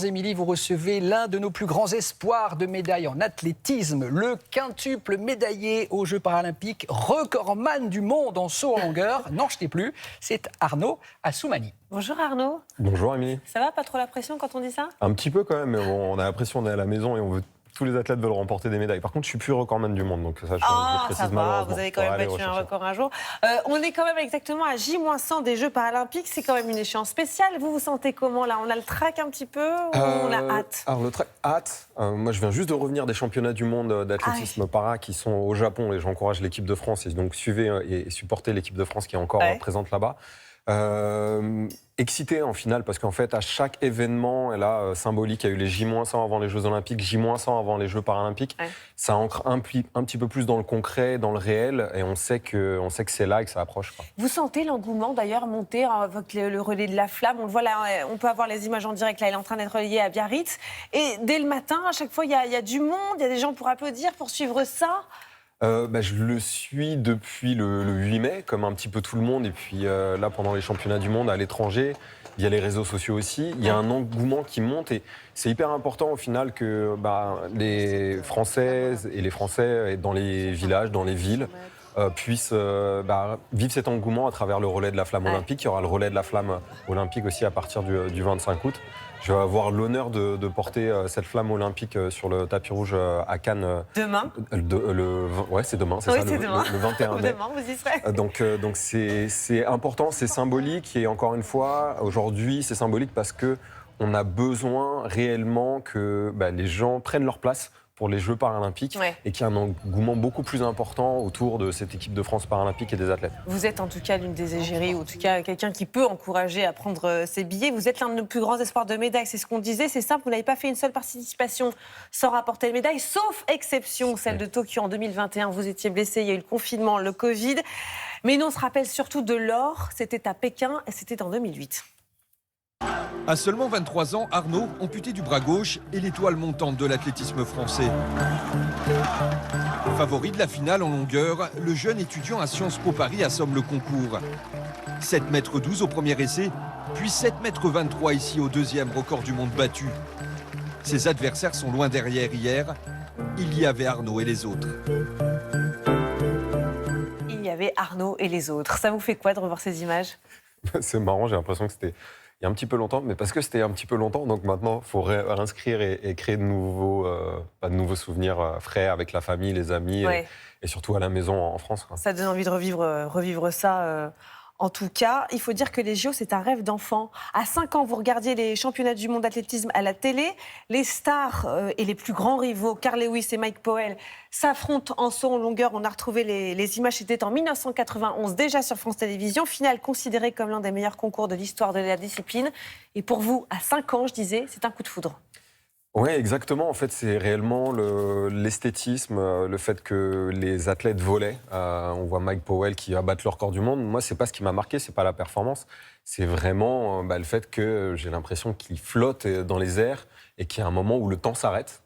Émilie, vous recevez l'un de nos plus grands espoirs de médailles en athlétisme, le quintuple médaillé aux Jeux paralympiques, recordman du monde en saut en longueur, n'en jetez plus, c'est Arnaud Assoumani. Bonjour Arnaud. Bonjour Émilie. Ça va, pas trop la pression quand on dit ça? Un petit peu quand même, mais bon, on a l'impression qu'on est à la maison et tous les athlètes veulent remporter des médailles. Par contre, je suis plus recordman du monde, donc ça, je précise ça va, malheureusement. vous avez quand même battu un record un jour. On est quand même exactement à J-100 des Jeux paralympiques, c'est quand même une échéance spéciale. Vous vous sentez comment là? On a le trac un petit peu ou on a hâte? Alors le trac, hâte. Moi, je viens juste de revenir des championnats du monde d'athlétisme para qui sont au Japon et j'encourage l'équipe de France et donc suivez et supportez l'équipe de France qui est encore présente là-bas. Excité en finale parce qu'en fait à chaque événement symbolique, il y a eu les J-100 avant les Jeux Olympiques, J-100 avant les Jeux Paralympiques, ça ancre un petit peu plus dans le concret, dans le réel et on sait que c'est là et que ça approche, quoi. Vous sentez l'engouement d'ailleurs monter avec le relais de la flamme? On le voit là, on peut avoir les images en direct, là il est en train d'être relayé à Biarritz et dès le matin à chaque fois il y a du monde, il y a des gens pour applaudir, pour suivre ça. Je le suis depuis le 8 mai, comme un petit peu tout le monde. Et puis là, pendant les championnats du monde à l'étranger, il y a les réseaux sociaux aussi. Il y a un engouement qui monte. Et c'est hyper important au final que les Françaises et les Français dans les villages, dans les villes, puissent vivre cet engouement à travers le relais de la flamme olympique. Il y aura le relais de la flamme olympique aussi à partir du 25 août. Je vais avoir l'honneur de porter cette flamme olympique sur le tapis rouge à Cannes. Demain? Ouais, c'est demain, c'est oui, ça, le 21 mai. Demain, vous y serez. Donc c'est important, c'est symbolique. Et encore une fois, aujourd'hui, c'est symbolique parce qu'on a besoin réellement que les gens prennent leur place pour les Jeux paralympiques et qu'il y ait un engouement beaucoup plus important autour de cette équipe de France paralympique et des athlètes. Vous êtes en tout cas l'une des égéries, ou en tout cas quelqu'un qui peut encourager à prendre ses billets. Vous êtes l'un de nos plus grands espoirs de médailles, c'est ce qu'on disait. C'est simple, vous n'avez pas fait une seule participation sans rapporter de médaille, sauf exception, celle de Tokyo en 2021. Vous étiez blessé, il y a eu le confinement, le Covid. Mais nous, on se rappelle surtout de l'or. C'était à Pékin et c'était en 2008. À seulement 23 ans, Arnaud, amputé du bras gauche, est l'étoile montante de l'athlétisme français. Favori de la finale en longueur, le jeune étudiant à Sciences Po Paris assomme le concours. 7,12 m au premier essai, puis 7,23 m ici au deuxième, record du monde battu. Ses adversaires sont loin derrière hier. Il y avait Arnaud et les autres. Il y avait Arnaud et les autres. Ça vous fait quoi de revoir ces images? C'est marrant, j'ai l'impression que c'était il y a un petit peu longtemps, mais parce que c'était un petit peu longtemps, donc maintenant, il faut réinscrire et créer de nouveaux souvenirs frais avec la famille, les amis, et surtout à la maison en France, quoi. Ça donne envie de revivre ça. En tout cas, il faut dire que les JO, c'est un rêve d'enfant. À 5 ans, vous regardiez les championnats du monde d'athlétisme à la télé. Les stars et les plus grands rivaux, Carl Lewis et Mike Powell, s'affrontent en saut en longueur. On a retrouvé les images, c'était en 1991, déjà sur France Télévisions. Finale considérée comme l'un des meilleurs concours de l'histoire de la discipline. Et pour vous, à 5 ans, je disais, c'est un coup de foudre. Oui, exactement. En fait, c'est réellement l'esthétisme, le fait que les athlètes volaient. On voit Mike Powell qui va battre le record du monde. Moi, c'est pas ce qui m'a marqué, c'est pas la performance. C'est vraiment le fait que j'ai l'impression qu'il flotte dans les airs et qu'il y a un moment où le temps s'arrête.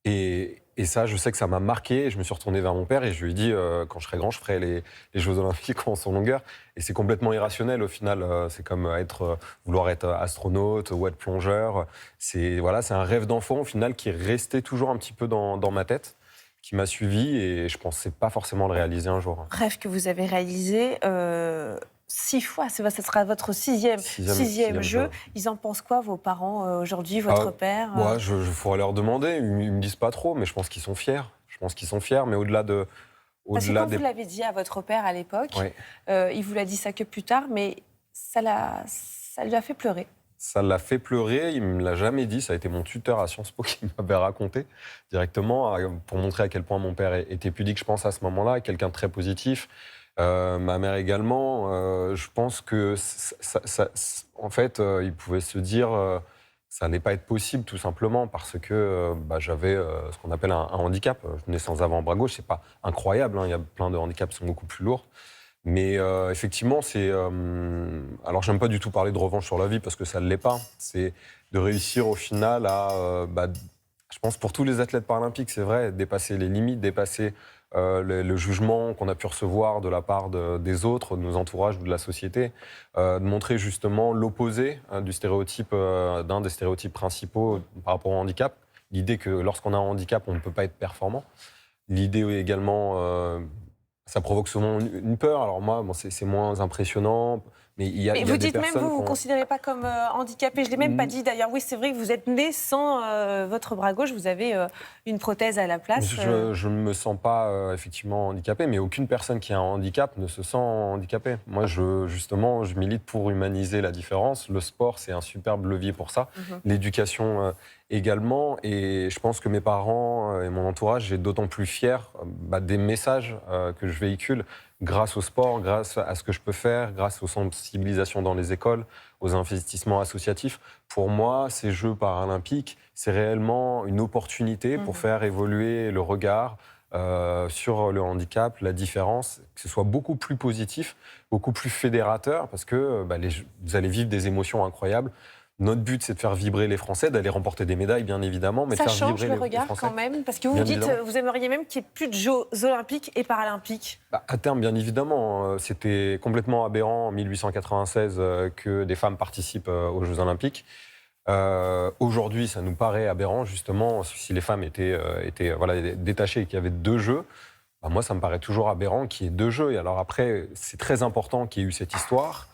Et ça, je sais que ça m'a marqué. Et je me suis retourné vers mon père et je lui ai dit, quand je serai grand, je ferai les Jeux Olympiques en son longueur. Et c'est complètement irrationnel au final. C'est comme vouloir être astronaute ou être plongeur. C'est un rêve d'enfant au final qui est resté toujours un petit peu dans ma tête, qui m'a suivi et je pensais pas forcément le réaliser un jour. Rêve que vous avez réalisé 6 fois, ça sera votre sixième jeu. Ils en pensent quoi, vos parents, aujourd'hui, votre père Moi, je pourrais leur demander. Ils me disent pas trop, mais je pense qu'ils sont fiers. Mais au-delà de... Parce que quand vous l'avez dit à votre père à l'époque, il vous l'a dit ça que plus tard, mais ça lui a fait pleurer. Ça l'a fait pleurer, il ne me l'a jamais dit. Ça a été mon tuteur à Sciences Po qui m'avait raconté directement pour montrer à quel point mon père était pudique, je pense, à ce moment-là, quelqu'un de très positif. Ma mère également. Je pense que, en fait, il pouvait se dire ça n'allait pas être possible, tout simplement, parce que j'avais ce qu'on appelle un handicap. Je nais sans avant-bras gauche, c'est pas incroyable, hein, il y a plein de handicaps qui sont beaucoup plus lourds. Mais effectivement, c'est... alors, j'aime pas du tout parler de revanche sur la vie, parce que ça ne l'est pas. C'est de réussir, au final, à... je pense pour tous les athlètes paralympiques, c'est vrai, dépasser les limites, dépasser le jugement qu'on a pu recevoir de la part des autres, de nos entourages ou de la société, de montrer justement l'opposé du stéréotype, d'un des stéréotypes principaux par rapport au handicap. L'idée que lorsqu'on a un handicap, on ne peut pas être performant. L'idée également, ça provoque souvent une peur. Alors moi, bon, c'est moins impressionnant. Mais Mais vous dites même, vous ne vous considérez pas comme handicapé. Je ne l'ai même pas dit d'ailleurs. Oui, c'est vrai que vous êtes né sans votre bras gauche. Vous avez une prothèse à la place. Je ne me sens pas effectivement handicapé, mais aucune personne qui a un handicap ne se sent handicapée. Moi, justement, je milite pour humaniser la différence. Le sport, c'est un superbe levier pour ça. L'éducation également. Et je pense que mes parents et mon entourage, j'ai d'autant plus fier des messages que je véhicule grâce au sport, grâce à ce que je peux faire, grâce aux sensibilisations dans les écoles, aux investissements associatifs. Pour moi, ces Jeux paralympiques, c'est réellement une opportunité pour faire évoluer le regard sur le handicap, la différence, que ce soit beaucoup plus positif, beaucoup plus fédérateur, parce que vous allez vivre des émotions incroyables. Notre but, c'est de faire vibrer les Français, d'aller remporter des médailles, bien évidemment, mais ça de faire change vibrer le regard les Français. quand même, parce que vous dites, vous aimeriez même qu'il n'y ait plus de Jeux olympiques et paralympiques. À terme, bien évidemment. C'était complètement aberrant en 1896 que des femmes participent aux Jeux olympiques. Aujourd'hui, ça nous paraît aberrant, justement, si les femmes étaient détachées et qu'il y avait 2 Jeux. Moi, ça me paraît toujours aberrant qu'il y ait 2 Jeux. Et alors après, c'est très important qu'il y ait eu cette histoire.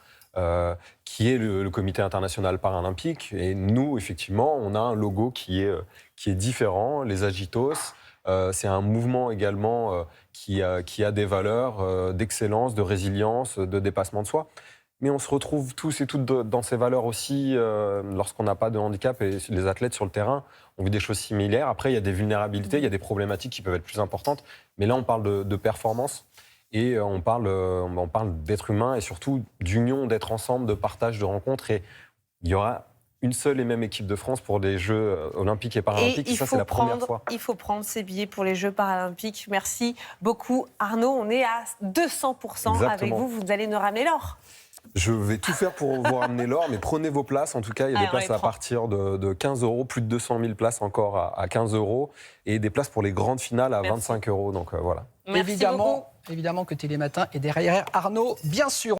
Qui est le Comité international paralympique. Et nous, effectivement, on a un logo qui est différent, les Agitos. C'est un mouvement également qui a des valeurs d'excellence, de résilience, de dépassement de soi. Mais on se retrouve tous et toutes dans ces valeurs aussi lorsqu'on n'a pas de handicap. Et les athlètes sur le terrain ont vu des choses similaires. Après, il y a des vulnérabilités, il y a des problématiques qui peuvent être plus importantes. Mais là, on parle de performance. Et on parle d'être humain et surtout d'union, d'être ensemble, de partage, de rencontres. Et il y aura une seule et même équipe de France pour les Jeux olympiques et paralympiques. Et ça, c'est la première fois. Il faut prendre ses billets pour les Jeux paralympiques. Merci beaucoup, Arnaud. On est à 200% Exactement. avec vous. Vous allez nous ramener l'or. Je vais tout faire pour vous ramener l'or, mais prenez vos places. En tout cas, il y a des places à partir de 15 €, plus de 200 000 places encore à 15 €, et des places pour les grandes finales à 25 €. Donc voilà. Évidemment que Télématin est derrière Arnaud, bien sûr.